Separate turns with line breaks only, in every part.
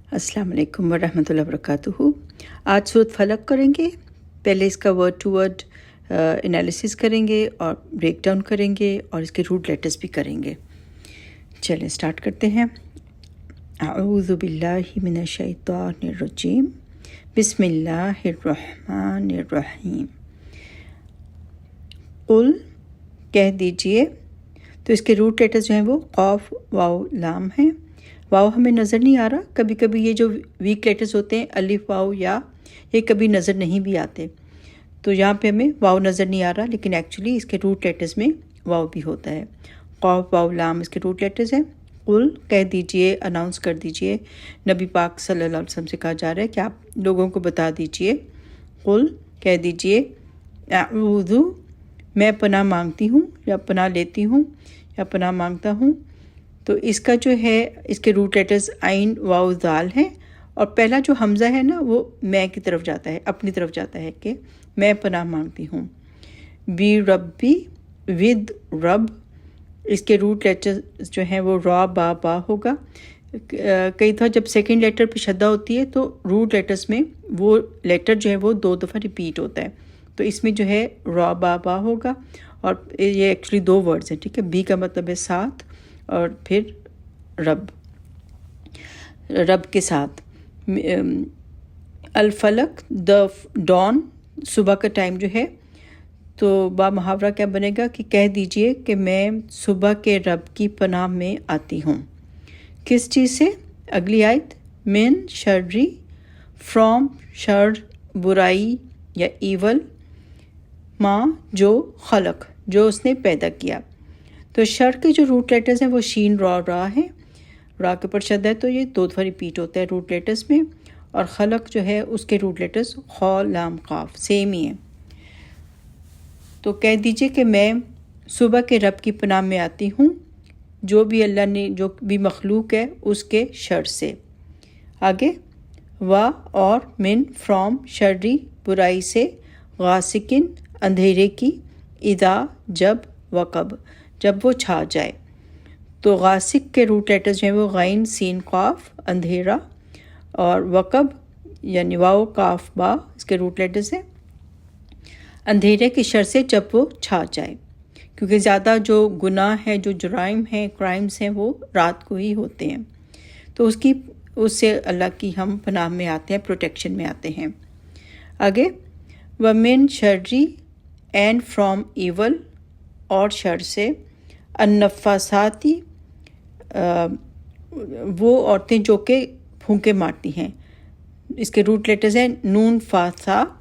अस्सलाम वालेकुम वरहमतुल्लाहि वबरकातुहू। आज सूरत फलक करेंगे। पहले इसका वर्ड टू वर्ड एनालिसिस करेंगे और ब्रेक डाउन करेंगे और इसके रूट लेटर्स भी करेंगे। चलें स्टार्ट करते हैं। अऊज़ु बिल्लाहि मिनश शैतानिर रजीम, बिस्मिल्लाहिर रहमानिर रहीम। कुल कह दीजिए। तो इसके रूट लेटर्स जो हैं वो क़ाफ वाव लाम हैं। वाव हमें नज़र नहीं आ रहा, कभी कभी ये जो वीक लेटर्स होते हैं अलिफ वाव या ये कभी नज़र नहीं भी आते, तो यहाँ पे हमें वाव नज़र नहीं आ रहा, लेकिन एक्चुअली इसके रूट लेटर्स में वाव भी होता है। क़ाफ वाव लाम इसके रूट लेटर्स हैं। कुल कह दीजिए, अनाउंस कर दीजिए। नबी पाक सल्लल्लाहु अलैहि वसल्लम से कहा जा रहा है कि आप लोगों को बता दीजिए। कुल कह दीजिए अऊज़ु, मैं पनाह मांगती हूँ या पनाह लेती हूँ या पनाह मांगता हूँ। तो इसका जो है इसके रूट लेटर्स आइन वाव दाल हैं और पहला जो हमज़ा है ना वो मैं की तरफ जाता है, अपनी तरफ जाता है कि मैं पनाह मांगती हूँ। बी रब्बी, विद रब, इसके रूट लेटर्स जो हैं वो रा बा होगा। कई दफ़ा जब सेकंड लेटर पे शद्दा होती है तो रूट लेटर्स में वो लेटर जो है वो 2 दफ़ा रिपीट होता है, तो इसमें जो है रा बा होगा। और ये एक्चुअली 2 वर्ड्स हैं, ठीक है। बी का मतलब है साथ और फिर रब के साथ। अल-फलक, द डॉन, सुबह का टाइम जो है। तो बा मुहावरा क्या बनेगा कि कह दीजिए कि मैं सुबह के रब की पनाह में आती हूँ। किस चीज़ से? अगली आयत, मिन शर्री, फ्रॉम शर बुराई या ईवल, माँ जो खलक, जो उसने पैदा किया। तो शर के जो रूट लेटर्स हैं वो शीन रा है। रा के ऊपर शद है तो ये 2 दफ़ा रिपीट होता है रूट लेटर्स में। और खलक जो है उसके रूट लेटर्स खौ लाम काफ सेम ही हैं। तो कह दीजिए कि मैं सुबह के रब की पनाह में आती हूँ, जो भी अल्लाह ने, जो भी मखलूक है उसके शर से। आगे वा और मिन फ्रॉम शर्री बुराई से, गासिकिन अंधेरे की, इदा जब, वकब जब वो छा जाए। तो गासिक के रूट लेटर्स जो हैं वो गैन सीन काफ अंधेरा, और वकब यानी वाव काफ बा इसके रूट लेटर्स हैं अंधेरे की शर से जब वो छा जाए, क्योंकि ज़्यादा जो गुनाह है, जो जुराइम हैं, क्राइम्स हैं, वो रात को ही होते हैं। तो उससे अल्लाह की हम पनाह में आते हैं, प्रोटेक्शन में आते हैं। आगे वमिन शर्री, एंड फ्रॉम ईवल, और शर से, अन्नफ़ासाती, वो औरतें जो कि फूंके मारती हैं। इसके रूट लेटर्स हैं नून फा सा।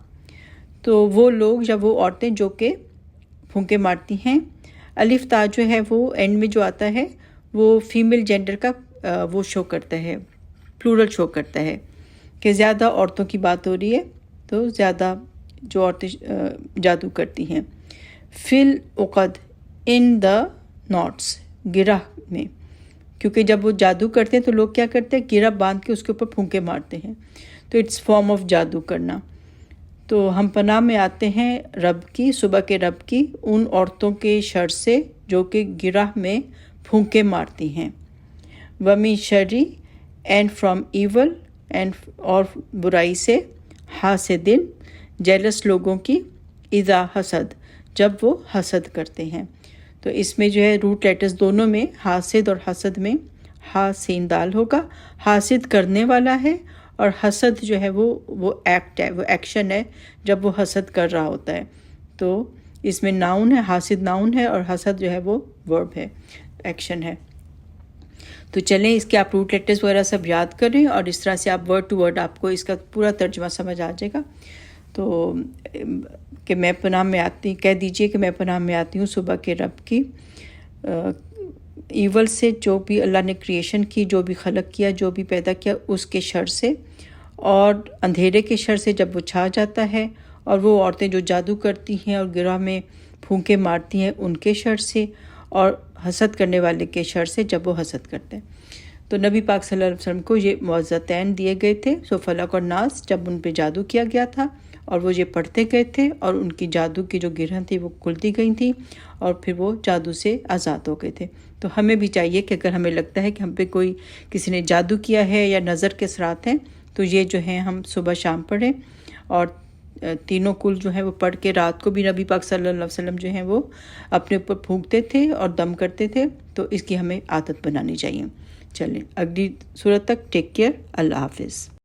तो वो लोग या वो औरतें जो कि फूंके मारती हैं। अलिफ ता जो है वो एंड में जो आता है वो फीमेल जेंडर का वो शो करता है, प्लूरल शो करता है कि ज़्यादा औरतों की बात हो रही है, तो ज़्यादा जो औरतें जादू करती हैं। फिल उक़द, इन द नॉट्स, गिरह में, क्योंकि जब वो जादू करते हैं तो लोग क्या करते हैं, गिरह बांध के उसके ऊपर फूंके मारते हैं, तो इट्स फॉर्म ऑफ जादू करना। तो हम पनाह में आते हैं रब की, सुबह के रब की, उन औरतों के शर से जो कि गिरह में फूंके मारती हैं। वमी शर्री, एंड फ्रॉम ईवल, एंड और बुराई से, हासिदिन जेलस लोगों की, इज़ा हसद जब वो हसद करते हैं। तो इसमें जो है रूट लेटर्स दोनों में, हासिद और हसद में हा सीन दाल होगा। हासिद करने वाला है और हसद जो है वो एक्ट है, वो एक्शन है जब वो हसद कर रहा होता है। तो इसमें नाउन है, हासिद नाउन है और हसद जो है वो वर्ब है, एक्शन है। तो चलें इसके आप रूट लेटर्स वगैरह सब याद करें और इस तरह से आप वर्ड टू वर्ड आपको इसका पूरा तर्जुमा समझ आ जाएगा। तो कि मैं पनाह में आती, कह दीजिए कि मैं पनाह में आती हूँ सुबह के रब की ईवल से, जो भी अल्लाह ने क्रिएशन की, जो भी खलक किया, जो भी पैदा किया, उसके शर से, और अंधेरे के शर से जब वो छा जाता है, और वो औरतें जो जादू करती हैं और गिरह में फूंके मारती हैं उनके शर से, और हसद करने वाले के शर से जब वो हसद करते हैं। तो नबी पाक सल्लल्लाहु अलैहि वसल्लम को ये मुअज़्ज़तैन दिए गए थे, सो फलक और नास, जब उन पे जादू किया गया था और वो ये पढ़ते गए थे और उनकी जादू की जो गिरह थी वो खुलती गई थी और फिर वो जादू से आज़ाद हो गए थे। تو ہمیں بھی چاہیے کہ اگر ہمیں لگتا ہے کہ ہم پہ کوئی کسی نے جادو کیا ہے یا نظر کے اثرات ہیں تو یہ جو ہیں ہم صبح شام پڑھیں، اور تینوں کل جو ہیں وہ پڑھ کے رات کو بھی نبی پاک صلی اللہ علیہ وسلم جو ہیں وہ اپنے اوپر پھونکتے تھے اور دم کرتے تھے، تو اس کی ہمیں عادت بنانی چاہیے۔ چلیں اگلی صورت تک ٹیک کیئر، اللہ حافظ۔